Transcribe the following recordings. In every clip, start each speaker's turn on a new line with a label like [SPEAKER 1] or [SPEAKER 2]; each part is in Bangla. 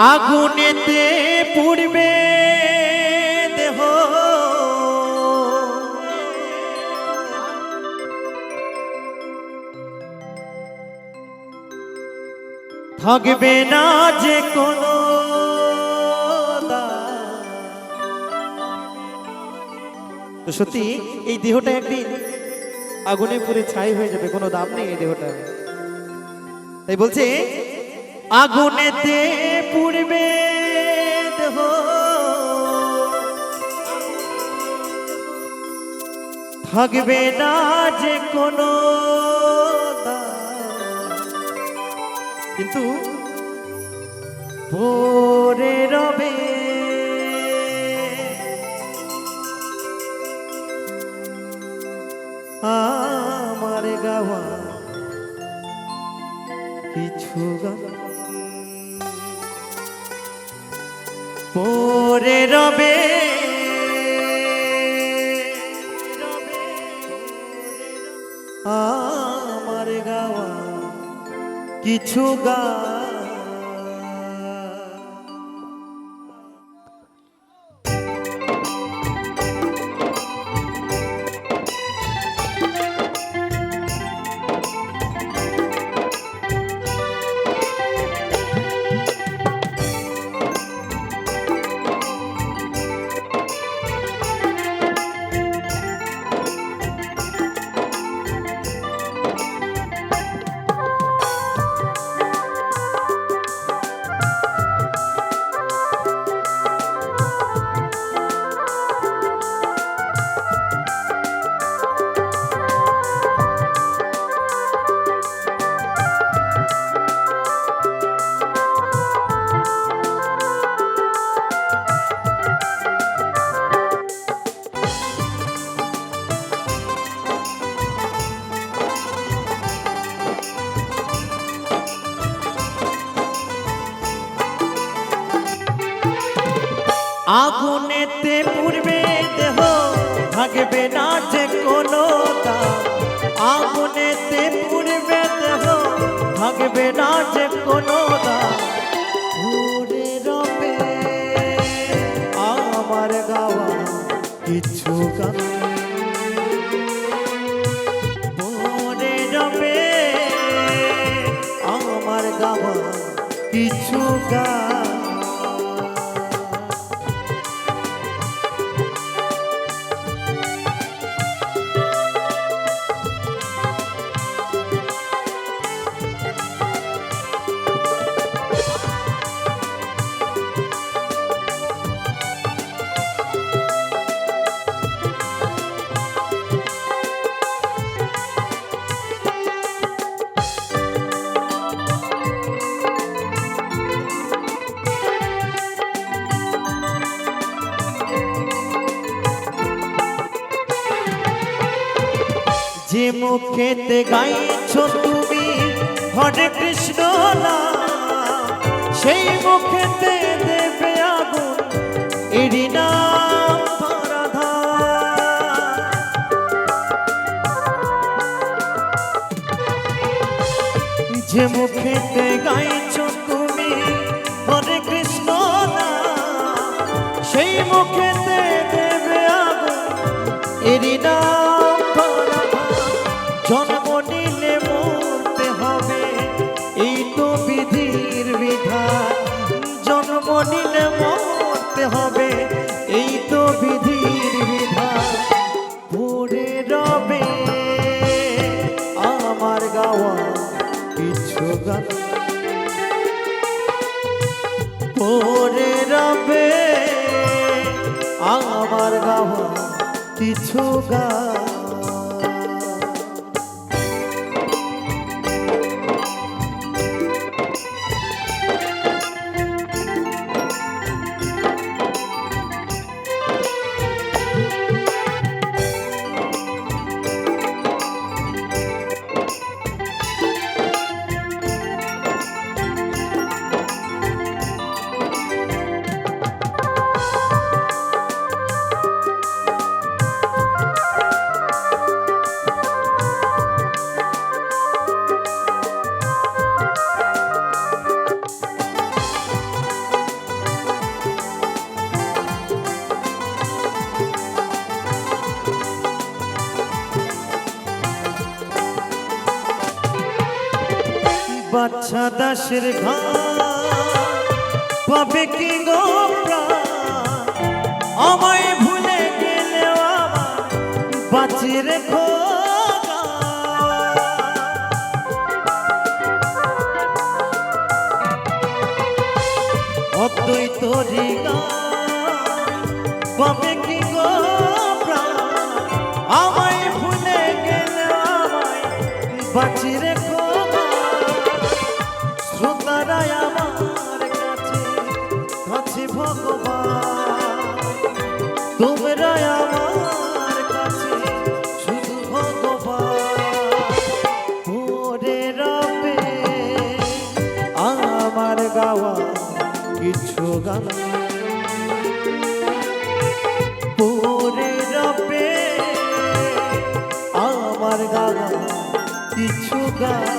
[SPEAKER 1] আগুনেতে পুড়বে দেহ, থাকবে না যে কোনো তো সত্যি এই দেহটা একদিন আগুনে পুড়ে ছাই হয়ে যাবে, কোনো দাম নেই এই দেহটা। তাই বলছে আগুনেতে পুড়বে দেহ, থাকবে না যে কোনো দাম, কিন্তু পরে রবে আমার গাওয়া কিছু গান, পরে রবে আমার গাওয়া কিছু গান। আগুনেতে পুড়বে দেহ, থাকবে না যে কোনো দাম। আগুনেতে পুড়বে দেহ, থাকবে না যে কোনো দাম। পুড়ে রবে আমার গাওয়া কিছু গান, পুড়ে রবে আমার গাওয়া কিছু গান। যে মুখেতে গাইছ তুমি হরে কৃষ্ণ নাম, সেই মুখেতে দেবে আগুন এরি নাম ধরাধার। যে মুখেতে গাইছ তুমি হরে কৃষ্ণ নাম, সেই মুখেতে দেবে আগুন এরি নাম ধরাধার। জন্ম নিলে মরতে হবে এই তো বিধির বিধান, জন্ম নিলে মরতে হবে এই তো বিধির বিধান। পড়ে রবে আমার গাওয়া কিছু গান, পড়ে রবে আমার গাওয়া কিছু গান। মোছা দাসের ঘর পাবে কি গো প্রাণ আমায় ভুলে গেলেও আমার বাঁচিয়ে রেখো অতই তোরি পাবে কি গো প্রাণ আমায় ভুলে গেলেও আমায় বাঁচিয়ে রেখো শ্রোতারাই আমার কাছে কাছে ভগবান তোমরাই আমার কাছে শুধু ভগবান ওরে রবে আমার গাওয়া কিছু গান ওরে রবে আমার গাওয়া কিছু গান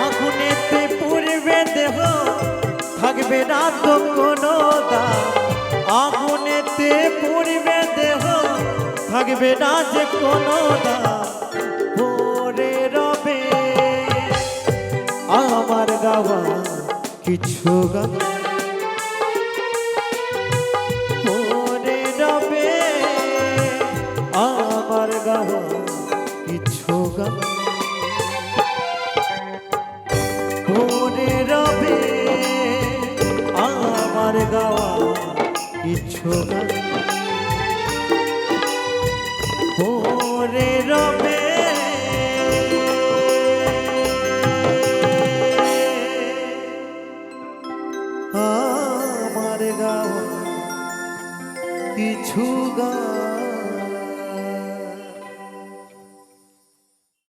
[SPEAKER 1] আগুনেতে পুড়বে দেহ থাকবে না তো কোনো দাম আগুনেতে পুড়বে দেহ থাকবে না যে কোনো দাম পড়ে রবে আমার গাওয়া কিছু গান পড়ে রবে আমার গাওয়া কিছু গান পড়ে রবে আমার গাওয়া কিছু গান পড়ে রবে আমার গাওয়া কিছু গান